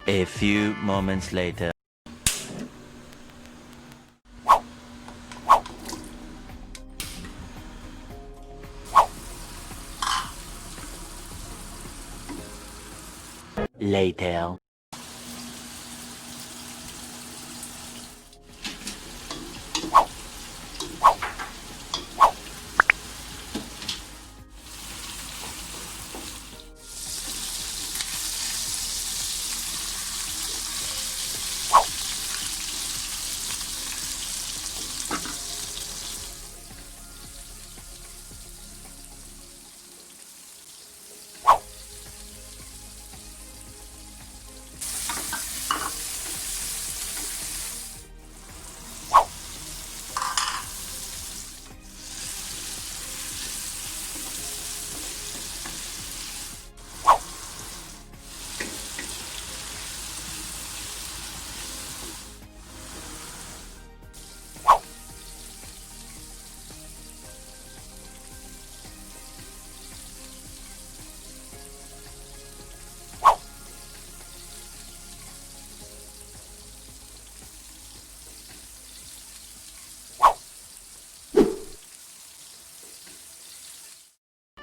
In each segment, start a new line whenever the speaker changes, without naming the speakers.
A few moments later. Later.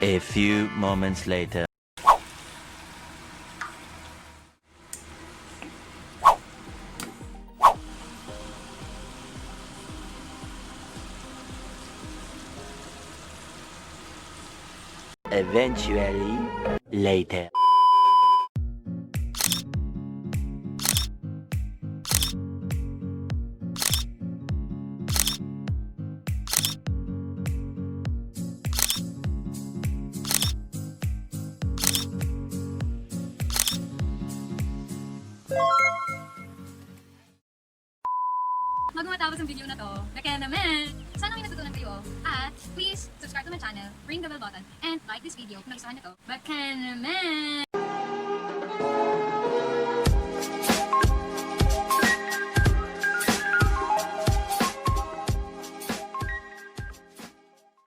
A few moments later. Eventually, later.
Bago matapos ang video na to, kaya naman, sana may natutunan kayo. At please, subscribe to my channel, ring the bell button, and like this video kung nagustuhan nyo to. Baka naman!